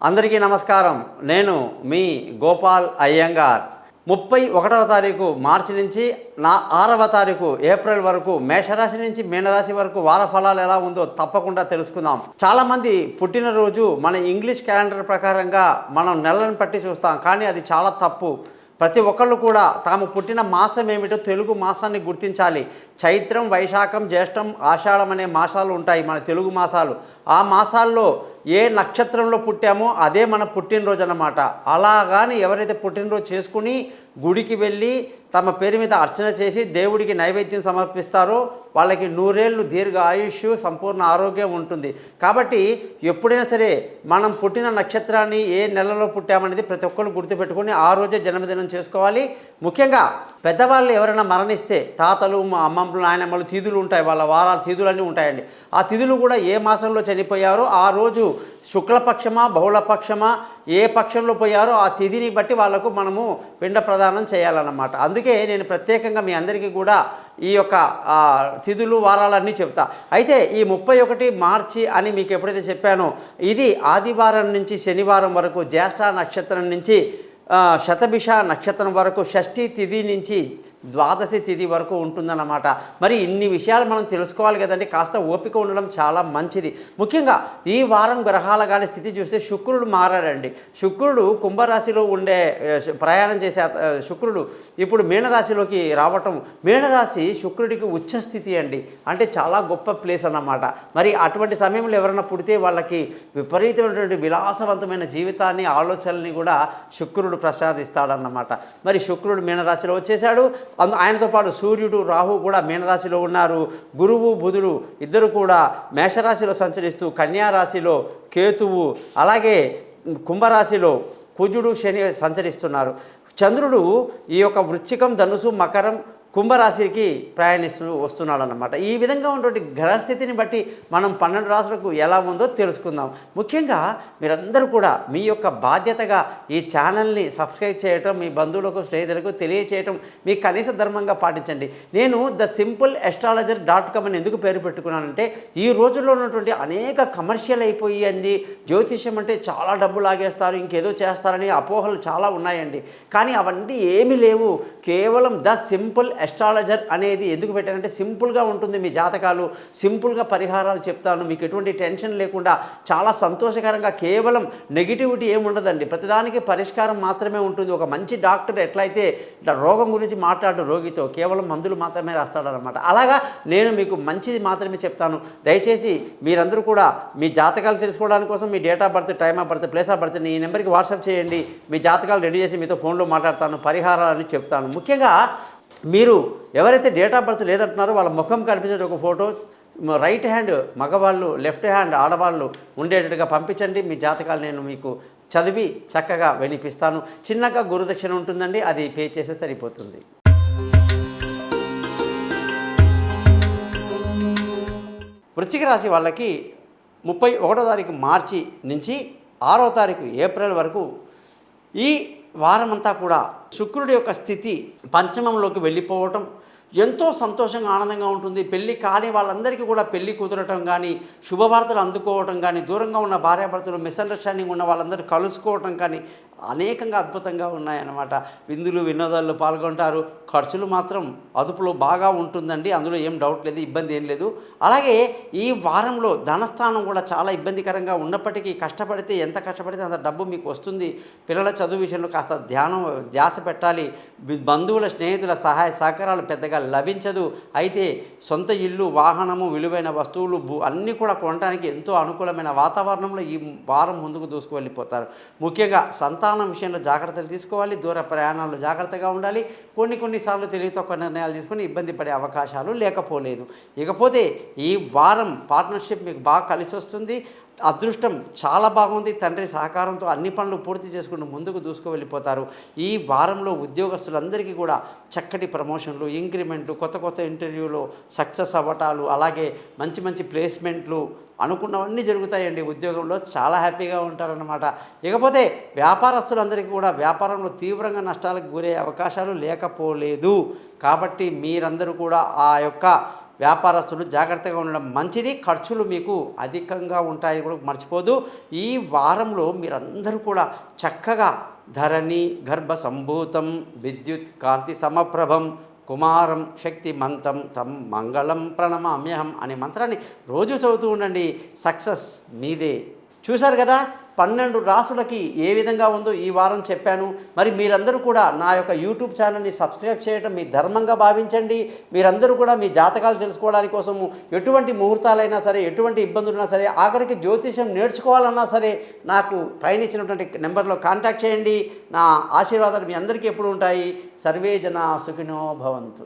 అందరికీ నమస్కారం. నేను మీ గోపాల్ అయ్యంగార్. 31వ తారీఖు మార్చి నుంచి 6వ తారీఖు ఏప్రిల్ వరకు మేషరాశి నుంచి మీనరాశి వరకు వార ఫలాలు ఎలా ఉందో తప్పకుండా తెలుసుకుందాం. చాలామంది పుట్టినరోజు మన ఇంగ్లీష్ క్యాలెండర్ ప్రకారంగా మనం నెలలను పట్టి చూస్తాం, కానీ అది చాలా తప్పు. ప్రతి ఒక్కళ్ళు కూడా తాము పుట్టిన మాసం ఏమిటో తెలుగు మాసాన్ని గుర్తించాలి. చైత్రం, వైశాఖం, జ్యేష్టం, ఆషాఢం అనే మాసాలు ఉంటాయి మన తెలుగు మాసాలు. ఆ మాసాల్లో ఏ నక్షత్రంలో పుట్టామో అదే మన పుట్టినరోజు అన్నమాట. అలా కానీ ఎవరైతే పుట్టినరోజు చేసుకుని గుడికి వెళ్ళి తమ పేరు మీద అర్చన చేసి దేవుడికి నైవేద్యం సమర్పిస్తారో వాళ్ళకి 100 ఏళ్ళు దీర్ఘ ఆయుష్, సంపూర్ణ ఆరోగ్యం ఉంటుంది. కాబట్టి ఎప్పుడైనా సరే మనం పుట్టిన నక్షత్రాన్ని ఏ నెలలో పుట్టామనేది ప్రతి ఒక్కరు గుర్తుపెట్టుకొని ఆ రోజే జన్మదినం చేసుకోవాలి. ముఖ్యంగా పెద్దవాళ్ళు ఎవరైనా మరణిస్తే తాతలు, అమ్మమ్మలు, నాయనమ్మలు తిథులు ఉంటాయి, వాళ్ళ వారాల తిథులన్నీ ఉంటాయండి. ఆ తిథులు కూడా ఏ మాసంలో చనిపోయారో ఆ రోజు శుక్లపక్షమా బహుళపక్షమా ఏ పక్షంలో పోయారో ఆ తిథిని బట్టి వాళ్ళకు మనము పిండ ప్రదానం చేయాలన్నమాట. అందుకే నేను ప్రత్యేకంగా మీ అందరికీ కూడా ఈ యొక్క తిథులు వారాలన్నీ చెప్తా. అయితే ఈ 31 మార్చి అని మీకు ఎప్పుడైతే చెప్పానో ఇది ఆదివారం నుంచి శనివారం వరకు, జ్యేష్ఠ నక్షత్రం నుంచి శతభిష నక్షత్రం వరకు, షష్ఠి తిథి నుంచి ద్వాదశి తిథి వరకు ఉంటుందన్నమాట. మరి ఇన్ని విషయాలు మనం తెలుసుకోవాలి కదండి. కాస్త ఓపిక ఉండడం చాలా మంచిది. ముఖ్యంగా ఈ వారం గ్రహాల కానీ స్థితి చూస్తే శుక్రుడు మారాడండి. శుక్రుడు కుంభరాశిలో ఉండే ప్రయాణం చేసే శుక్రుడు ఇప్పుడు మీనరాశిలోకి రావటం, మీనరాశి శుక్రుడికి ఉచ్చస్థితి అండి. అంటే చాలా గొప్ప ప్లేస్ అన్నమాట. మరి అటువంటి సమయంలో ఎవరైనా పుడితే వాళ్ళకి విపరీతమైనటువంటి విలాసవంతమైన జీవితాన్ని, ఆలోచనల్ని కూడా శుక్రుడు ప్రసాదిస్తాడన్నమాట. మరి శుక్రుడు మీనరాశిలో వచ్చేసాడు. ఆయనతో పాటు సూర్యుడు, రాహు కూడా మీనరాశిలో ఉన్నారు. గురువు, బుధుడు ఇద్దరు కూడా మేషరాశిలో సంచరిస్తూ కన్యారాశిలో కేతువు, అలాగే కుంభరాశిలో కుజుడు, శని సంచరిస్తున్నారు. చంద్రుడు ఈ యొక్క వృశ్చికం, ధనుసు, మకరం, కుంభరాశికి ప్రయాణిస్తూ వస్తున్నాడు అన్నమాట. ఈ విధంగా ఉన్నటువంటి గ్రహస్థితిని బట్టి మనం 12 రాశులకు ఎలా ఉందో తెలుసుకుందాం. ముఖ్యంగా మీరందరూ కూడా మీ యొక్క బాధ్యతగా ఈ ఛానల్ని సబ్స్క్రైబ్ చేయటం, మీ బంధువులకు, స్నేహితులకు తెలియచేయటం మీ కనీస ధర్మంగా పాటించండి. నేను thesimple.astrologer.com అని ఎందుకు పేరు పెట్టుకున్నానంటే ఈ రోజుల్లో ఉన్నటువంటి అనేక కమర్షియల్ అయిపోయింది. జ్యోతిష్యం అంటే చాలా డబ్బు లాగేస్తారు, ఇంకేదో చేస్తారని అపోహలు చాలా ఉన్నాయండి. కానీ అవన్నీ ఏమీ లేవు. కేవలం సింపుల్ అస్ట్రాలజర్ అనేది ఎందుకు పెట్టానంటే సింపుల్గా ఉంటుంది మీ జాతకాలు, సింపుల్గా పరిహారాలు చెప్తాను, మీకు ఎటువంటి టెన్షన్ లేకుండా చాలా సంతోషకరంగా. కేవలం నెగిటివిటీ ఏముండదండి, ప్రతిదానికి పరిష్కారం మాత్రమే ఉంటుంది. ఒక మంచి డాక్టర్ ఎట్లయితే రోగం గురించి మాట్లాడు రోగితో కేవలం మందులు మాత్రమే రాస్తాడనమాట, అలాగా నేను మీకు మంచిది మాత్రమే చెప్తాను. దయచేసి మీరందరూ కూడా మీ జాతకాలు తెలుసుకోవడానికి కోసం మీ date of birth, time of birth, place of birth ఈ నెంబర్కి వాట్సాప్ చేయండి. మీ జాతకాలు రెడీ చేసి మీతో ఫోన్లో మాట్లాడతాను, పరిహారాలని చెప్తాను. ముఖ్యంగా మీరు ఎవరైతే డేట్ ఆఫ్ బర్త్ లేదంటున్నారో వాళ్ళ ముఖం కనిపించే ఒక ఫోటో రైట్ హ్యాండ్ మగవాళ్ళు, లెఫ్ట్ హ్యాండ్ ఆడవాళ్ళు ఉండేటట్టుగా పంపించండి. మీ జాతకాలు నేను మీకు చదివి చక్కగా వినిపిస్తాను. చిన్నగా గురుదక్షిణ ఉంటుందండి, అది పే చేస్తే సరిపోతుంది. వృశ్చిక రాశి వాళ్ళకి 31వ తారీఖు మార్చి నుంచి 6వ తారీఖు ఏప్రిల్ వరకు ఈ వారమంతా కూడా శుక్రుడి యొక్క స్థితి పంచమంలోకి వెళ్ళిపోవటం ఎంతో సంతోషంగా, ఆనందంగా ఉంటుంది. పెళ్ళి కాని వాళ్ళందరికీ కూడా పెళ్ళి కుదరటం కానీ, శుభవార్తలు అందుకోవటం కానీ, దూరంగా ఉన్న భార్యాభర్తలు మిస్అండర్స్టాండింగ్ ఉన్న వాళ్ళందరూ కలుసుకోవటం కానీ అనేకంగా అద్భుతంగా ఉన్నాయన్నమాట. విందులు, వినోదాల్లో పాల్గొంటారు. ఖర్చులు మాత్రం అదుపులో బాగా ఉంటుందండి, అందులో ఏం డౌట్ లేదు, ఇబ్బంది ఏం లేదు. అలాగే ఈ వారంలో ధనస్థానం కూడా చాలా ఇబ్బందికరంగా ఉన్నప్పటికీ కష్టపడితే ఎంత కష్టపడితే అంత డబ్బు మీకు వస్తుంది. పిల్లల చదువు విషయంలో కాస్త ధ్యాస పెట్టాలి. బంధువుల, స్నేహితుల సహాయ సహకారాలు పెద్దగా లభించదు. అయితే సొంత ఇల్లు, వాహనము, విలువైన వస్తువులు అన్నీ కూడా కొనడానికి ఎంతో అనుకూలమైన వాతావరణంలో ఈ వారం ముందుకు దూసుకు వెళ్ళిపోతారు. ముఖ్యంగా సంతానం విషయంలో జాగ్రత్తలు తీసుకోవాలి. దూర ప్రయాణాల్లో జాగ్రత్తగా ఉండాలి. కొన్నిసార్లు తెలివి తక్కువ నిర్ణయాలు తీసుకుని ఇబ్బంది పడే అవకాశాలు లేకపోలేదు. ఇకపోతే ఈ వారం పార్ట్నర్షిప్ మీకు బాగా కలిసి వస్తుంది. అదృష్టం చాలా బాగుంది. తండ్రి సహకారంతో అన్ని పనులు పూర్తి చేసుకుంటూ ముందుకు దూసుకు వెళ్ళిపోతారు. ఈ వారంలో ఉద్యోగస్తులందరికీ కూడా చక్కటి ప్రమోషన్లు, ఇంక్రిమెంట్లు, కొత్త ఇంటర్వ్యూలో సక్సెస్ అవ్వటాలు, అలాగే మంచి ప్లేస్మెంట్లు అనుకున్నవన్నీ జరుగుతాయండి. ఉద్యోగంలో చాలా హ్యాపీగా ఉంటారన్నమాట. ఇకపోతే వ్యాపారస్తులందరికీ కూడా వ్యాపారంలో తీవ్రంగా నష్టాలకు గురే అవకాశాలు లేకపోలేదు. కాబట్టి మీరందరూ కూడా ఆ యొక్క వ్యాపారస్తులు జాగ్రత్తగా ఉండడం మంచిది. ఖర్చులు మీకు అధికంగా ఉంటాయని కూడా మర్చిపోదు. ఈ వారంలో మీరందరూ కూడా చక్కగా ధరణి గర్భ సంభూతం విద్యుత్ కాంతి సమప్రభం కుమారం శక్తిమంతం తం మంగళం ప్రణమామ్యహం అనే మంత్రాన్ని రోజు చదువుతూ ఉండండి. సక్సెస్ మీదే. చూశారు కదా 12 రాసులకి ఏ విధంగా ఉందో ఈ వారం చెప్పాను. మరి మీరందరూ కూడా నా యొక్క యూట్యూబ్ ఛానల్ని సబ్స్క్రైబ్ చేయడం మీ ధర్మంగా భావించండి. మీరందరూ కూడా మీ జాతకాలు తెలుసుకోవడానికి కోసము ఎటువంటి ముహూర్తాలైనా సరే, ఎటువంటి ఇబ్బందులున్నా సరే, ఆఖరికి జ్యోతిషం నేర్చుకోవాలన్నా సరే నాకు పైన ఇచ్చినటువంటి నెంబర్లో కాంటాక్ట్ చేయండి. నా ఆశీర్వాదాలు మీ అందరికీ ఎప్పుడు ఉంటాయి. సర్వే జనా సుఖినో భవంతు.